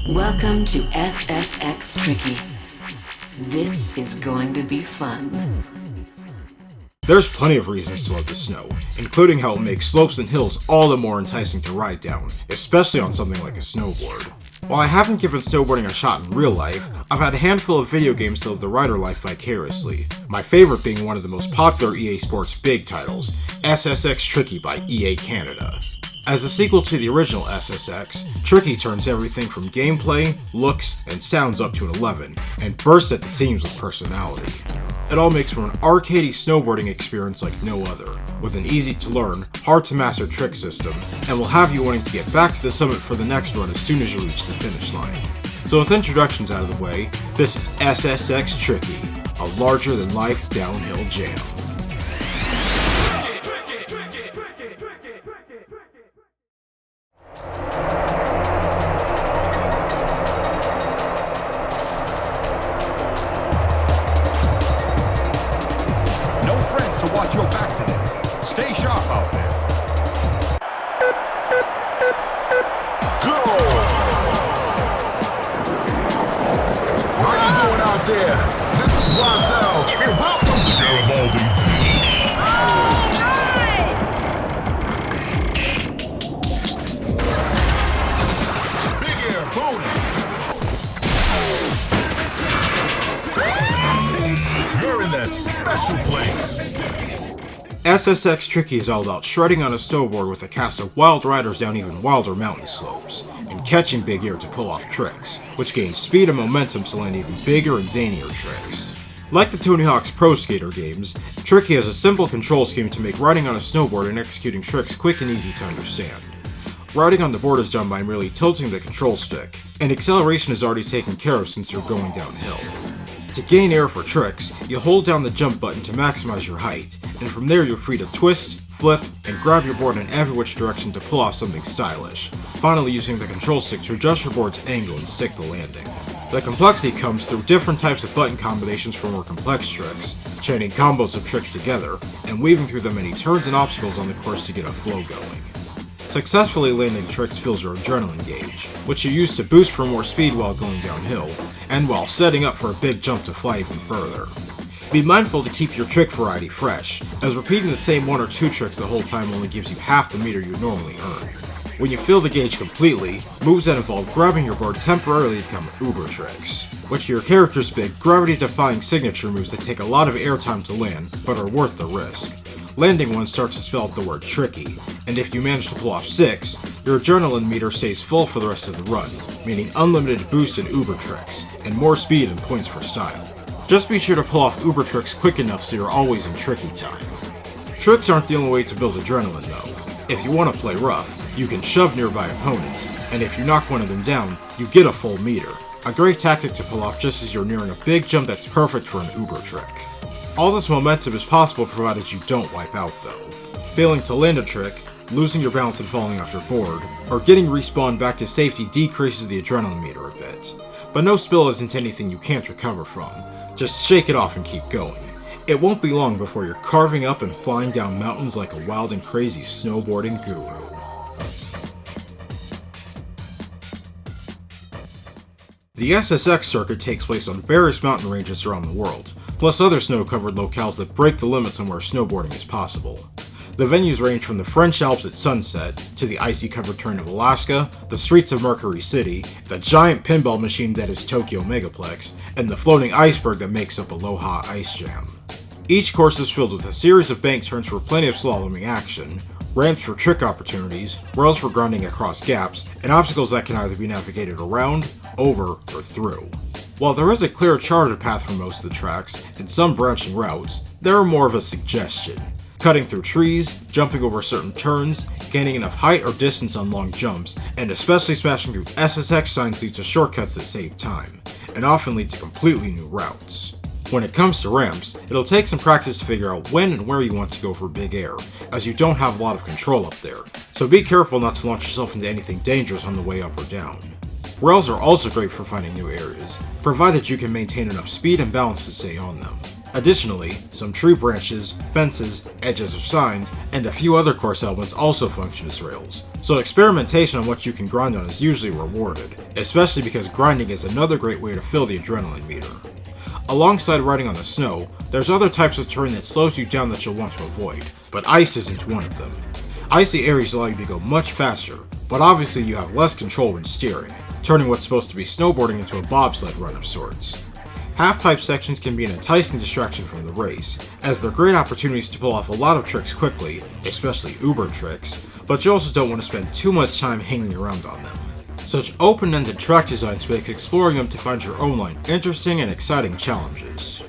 Welcome to SSX Tricky. This is going to be fun. There's plenty of reasons to love the snow, including how it makes slopes and hills all the more enticing to ride down, especially on something like a snowboard. While I haven't given snowboarding a shot in real life, I've had a handful of video games to live the rider life vicariously, my favorite being one of the most popular EA Sports big titles, SSX Tricky by EA Canada. As a sequel to the original SSX, Tricky turns everything from gameplay, looks, and sounds up to an 11, and bursts at the seams with personality. It all makes for an arcadey snowboarding experience like no other, with an easy-to-learn, hard-to-master trick system, and will have you wanting to get back to the summit for the next run as soon as you reach the finish line. So with introductions out of the way, this is SSX Tricky, a larger-than-life downhill jam. To watch your back today. Stay sharp out there. Go! How you doing out there? This is Roselle. You're welcome to Garibaldi. Big air bonus. You're in that special place. SSX Tricky is all about shredding on a snowboard with a cast of wild riders down even wilder mountain slopes, and catching big air to pull off tricks, which gains speed and momentum to land even bigger and zanier tricks. Like the Tony Hawk's Pro Skater games, Tricky has a simple control scheme to make riding on a snowboard and executing tricks quick and easy to understand. Riding on the board is done by merely tilting the control stick, and acceleration is already taken care of since you're going downhill. To gain air for tricks, you hold down the jump button to maximize your height, and from there you're free to twist, flip, and grab your board in every which direction to pull off something stylish, finally using the control stick to adjust your board's angle and stick the landing. The complexity comes through different types of button combinations for more complex tricks, chaining combos of tricks together, and weaving through the many turns and obstacles on the course to get a flow going. Successfully landing tricks fills your adrenaline gauge, which you use to boost for more speed while going downhill, and while setting up for a big jump to fly even further. Be mindful to keep your trick variety fresh, as repeating the same one or two tricks the whole time only gives you half the meter you normally earn. When you fill the gauge completely, moves that involve grabbing your board temporarily become uber tricks, which are your character's big gravity-defying signature moves that take a lot of airtime to land, but are worth the risk. Landing one starts to spell out the word tricky, and if you manage to pull off 6, your adrenaline meter stays full for the rest of the run, meaning unlimited boost and uber tricks, and more speed and points for style. Just be sure to pull off uber tricks quick enough so you're always in tricky time. Tricks aren't the only way to build adrenaline though. If you want to play rough, you can shove nearby opponents, and if you knock one of them down, you get a full meter, a great tactic to pull off just as you're nearing a big jump that's perfect for an uber trick. All this momentum is possible provided you don't wipe out though. Failing to land a trick, losing your balance and falling off your board, or getting respawned back to safety decreases the adrenaline meter a bit. But no spill isn't anything you can't recover from, just shake it off and keep going. It won't be long before you're carving up and flying down mountains like a wild and crazy snowboarding guru. The SSX circuit takes place on various mountain ranges around the world, plus other snow-covered locales that break the limits on where snowboarding is possible. The venues range from the French Alps at sunset, to the icy-covered terrain of Alaska, the streets of Mercury City, the giant pinball machine that is Tokyo Megaplex, and the floating iceberg that makes up Aloha Ice Jam. Each course is filled with a series of bank turns for plenty of slaloming action, ramps for trick opportunities, rails for grinding across gaps, and obstacles that can either be navigated around, over, or through. While there is a clear charted path for most of the tracks, and some branching routes, there are more of a suggestion. Cutting through trees, jumping over certain turns, gaining enough height or distance on long jumps, and especially smashing through SSX signs lead to shortcuts that save time, and often lead to completely new routes. When it comes to ramps, it'll take some practice to figure out when and where you want to go for big air, as you don't have a lot of control up there, so be careful not to launch yourself into anything dangerous on the way up or down. Rails are also great for finding new areas, provided you can maintain enough speed and balance to stay on them. Additionally, some tree branches, fences, edges of signs, and a few other course elements also function as rails, so experimentation on what you can grind on is usually rewarded, especially because grinding is another great way to fill the adrenaline meter. Alongside riding on the snow, there's other types of terrain that slows you down that you'll want to avoid, but ice isn't one of them. Icy areas allow you to go much faster, but obviously you have less control when steering, turning what's supposed to be snowboarding into a bobsled run of sorts. Half-pipe sections can be an enticing distraction from the race, as they're great opportunities to pull off a lot of tricks quickly, especially uber tricks, but you also don't want to spend too much time hanging around on them. Such open-ended track designs make exploring them to find your own line interesting and exciting challenges.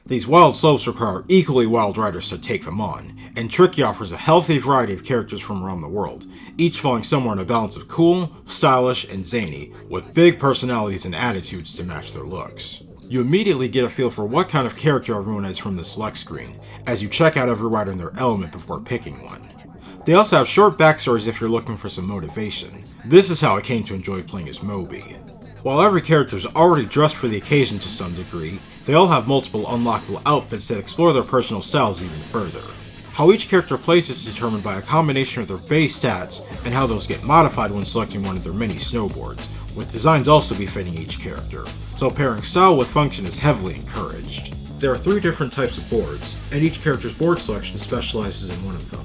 These wild slopes require equally wild riders to take them on, and Tricky offers a healthy variety of characters from around the world, each falling somewhere in a balance of cool, stylish, and zany, with big personalities and attitudes to match their looks. You immediately get a feel for what kind of character everyone is from the select screen, as you check out every rider in their element before picking one. They also have short backstories if you're looking for some motivation. This is how I came to enjoy playing as Moby. While every character is already dressed for the occasion to some degree, they all have multiple unlockable outfits that explore their personal styles even further. How each character plays is determined by a combination of their base stats and how those get modified when selecting one of their many snowboards, with designs also befitting each character, so pairing style with function is heavily encouraged. There are 3 different types of boards, and each character's board selection specializes in one of them.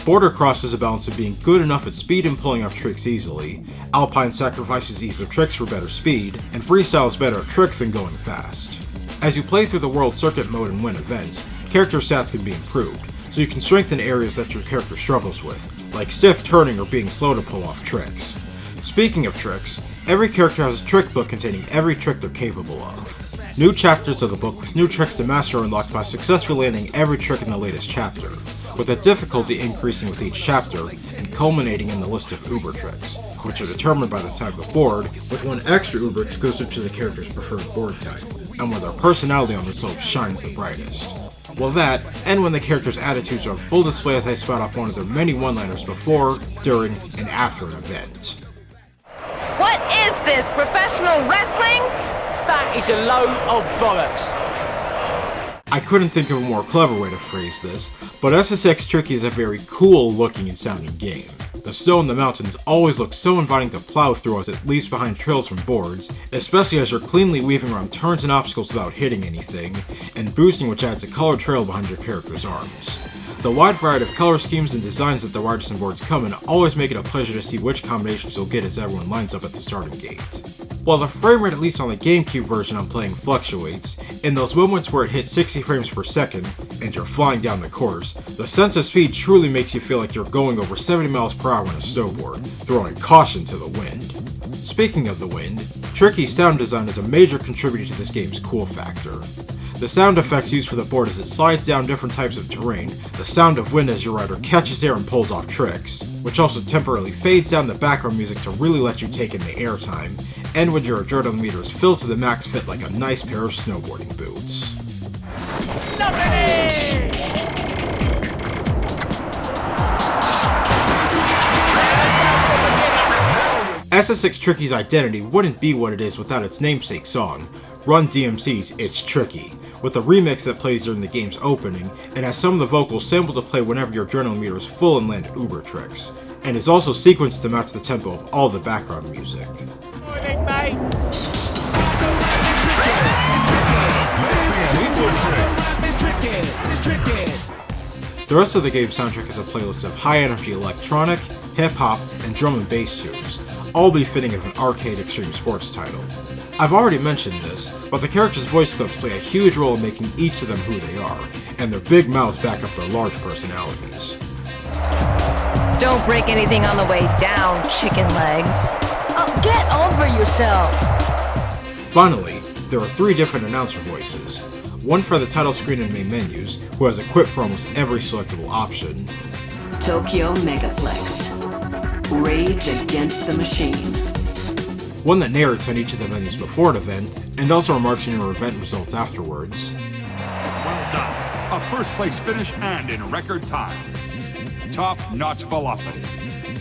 Border Cross is a balance of being good enough at speed and pulling off tricks easily, Alpine sacrifices ease of tricks for better speed, and Freestyle is better at tricks than going fast. As you play through the World Circuit mode and win events, character stats can be improved, so you can strengthen areas that your character struggles with, like stiff turning or being slow to pull off tricks. Speaking of tricks, every character has a trick book containing every trick they're capable of. New chapters of the book with new tricks to master are unlocked by successfully landing every trick in the latest chapter, with the difficulty increasing with each chapter and culminating in the list of uber tricks, which are determined by the type of board, with one extra uber exclusive to the character's preferred board type, and where their personality on the slope shines the brightest. Well that, and when the character's attitudes are on full display as they spout off one of their many one-liners before, during, and after an event. What is this, professional wrestling? That is a load of bollocks. I couldn't think of a more clever way to phrase this, but SSX Tricky is a very cool looking and sounding game. The snow in the mountains always looks so inviting to plow through as it leaves behind trails from boards, especially as you're cleanly weaving around turns and obstacles without hitting anything, and boosting which adds a colored trail behind your character's arms. The wide variety of color schemes and designs that the riders and boards come in always make it a pleasure to see which combinations you'll get as everyone lines up at the starting gate. While the frame rate, at least on the GameCube version I'm playing, fluctuates, in those moments where it hits 60 frames per second, and you're flying down the course, the sense of speed truly makes you feel like you're going over 70 miles per hour on a snowboard, throwing caution to the wind. Speaking of the wind, Tricky's sound design is a major contributor to this game's cool factor. The sound effects used for the board as it slides down different types of terrain, the sound of wind as your rider catches air and pulls off tricks, which also temporarily fades down the background music to really let you take in the airtime, and when your adrenaline meter is filled to the max fit like a nice pair of snowboarding boots. SSX Tricky's identity wouldn't be what it is without its namesake song, Run DMC's It's Tricky, with a remix that plays during the game's opening, and has some of the vocals sampled to play whenever your adrenaline meter is full and land uber tricks, and is also sequenced to match the tempo of all the background music. The rest of the game's soundtrack is a playlist of high-energy electronic, hip-hop, and drum and bass tunes, all befitting of an arcade extreme sports title. I've already mentioned this, but the characters' voice clips play a huge role in making each of them who they are, and their big mouths back up their large personalities. Don't break anything on the way down, chicken legs. Oh, get over yourself. Finally, there are 3 different announcer voices. One for the title screen and main menus, who has a quip for almost every selectable option. Tokyo Megaplex. Rage against the machine. One that narrates on each of the menus before an event, and also remarks on your event results afterwards. Well done. A first place finish and in record time. Top-notch velocity.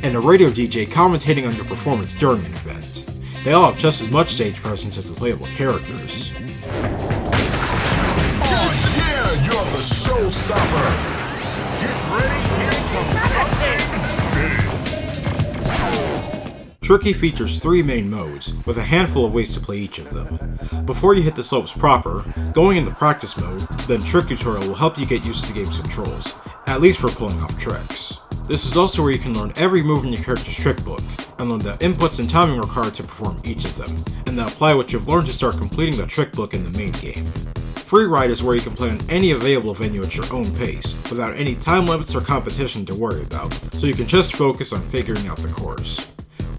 And a radio DJ commentating on your performance during an event. They all have just as much stage presence as the playable characters. the showstopper. Get ready, here comes something big. Tricky features 3 main modes, with a handful of ways to play each of them. Before you hit the slopes proper, going into practice mode, then Trick Tutorial will help you get used to the game's controls, at least for pulling off tricks. This is also where you can learn every move in your character's trick book, and learn the inputs and timing required to perform each of them, and then apply what you've learned to start completing the trick book in the main game. Freeride is where you can play on any available venue at your own pace, without any time limits or competition to worry about, so you can just focus on figuring out the course.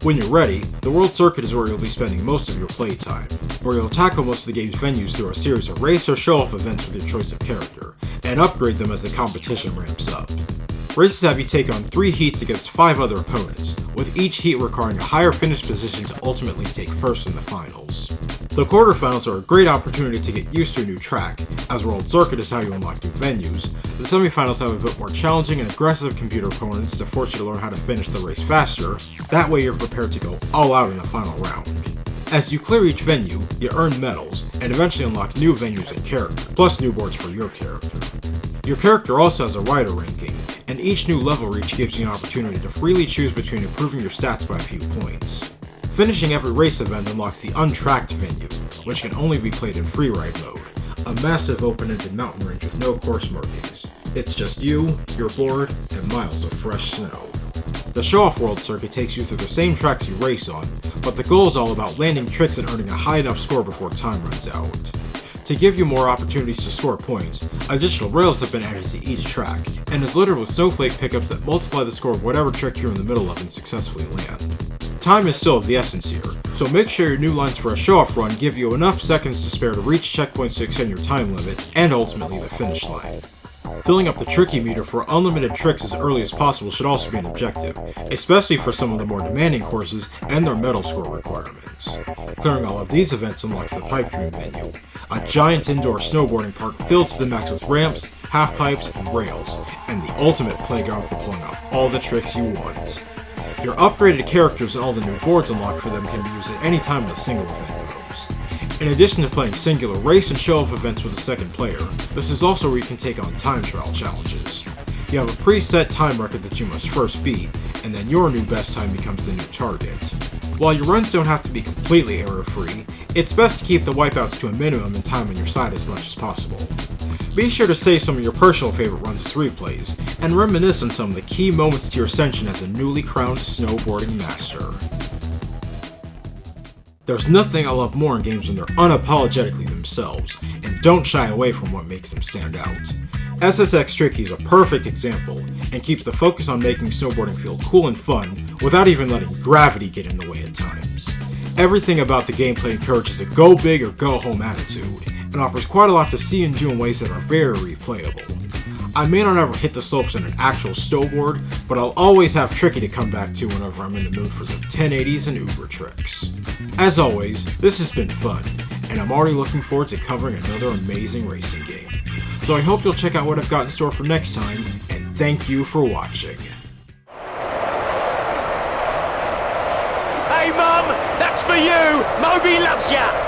When you're ready, the World Circuit is where you'll be spending most of your playtime, where you'll tackle most of the game's venues through a series of race or show-off events with your choice of character, and upgrade them as the competition ramps up. Races have you take on 3 heats against 5 other opponents, with each heat requiring a higher finish position to ultimately take first in the finals. The quarterfinals are a great opportunity to get used to a new track, as World Circuit is how you unlock new venues. The semifinals have a bit more challenging and aggressive computer opponents to force you to learn how to finish the race faster, that way you're prepared to go all out in the final round. As you clear each venue, you earn medals, and eventually unlock new venues and characters, plus new boards for your character. Your character also has a rider ranking, and each new level reach gives you an opportunity to freely choose between improving your stats by a few points. Finishing every race event unlocks the Untracked venue, which can only be played in freeride mode, a massive open-ended mountain range with no course markings. It's just you, your board, and miles of fresh snow. The show-off World Circuit takes you through the same tracks you race on, but the goal is all about landing tricks and earning a high enough score before time runs out. To give you more opportunities to score points, additional rails have been added to each track, and is littered with snowflake pickups that multiply the score of whatever trick you're in the middle of and successfully land. Time is still of the essence here, so make sure your new lines for a show-off run give you enough seconds to spare to reach checkpoints to extend your time limit, and ultimately the finish line. Filling up the Tricky meter for unlimited tricks as early as possible should also be an objective, especially for some of the more demanding courses and their medal score requirements. Clearing all of these events unlocks the Pipe Dream venue, a giant indoor snowboarding park filled to the max with ramps, half-pipes, and rails, and the ultimate playground for pulling off all the tricks you want. Your upgraded characters and all the new boards unlocked for them can be used at any time the single event goes. In addition to playing singular race and show-off events with a second player, this is also where you can take on time trial challenges. You have a preset time record that you must first beat, and then your new best time becomes the new target. While your runs don't have to be completely error-free, it's best to keep the wipeouts to a minimum and time on your side as much as possible. Be sure to save some of your personal favorite runs as replays, and reminisce on some of the key moments to your ascension as a newly crowned snowboarding master. There's nothing I love more in games when they're unapologetically themselves, and don't shy away from what makes them stand out. SSX Tricky is a perfect example, and keeps the focus on making snowboarding feel cool and fun, without even letting gravity get in the way at times. Everything about the gameplay encourages a go big or go home attitude, and offers quite a lot to see and do in ways that are very replayable. I may not ever hit the slopes on an actual snowboard, but I'll always have Tricky to come back to whenever I'm in the mood for some 1080s and Uber tricks. As always, this has been fun, and I'm already looking forward to covering another amazing racing game. So I hope you'll check out what I've got in store for next time, and thank you for watching. Hey Mum, that's for you! Moby loves ya!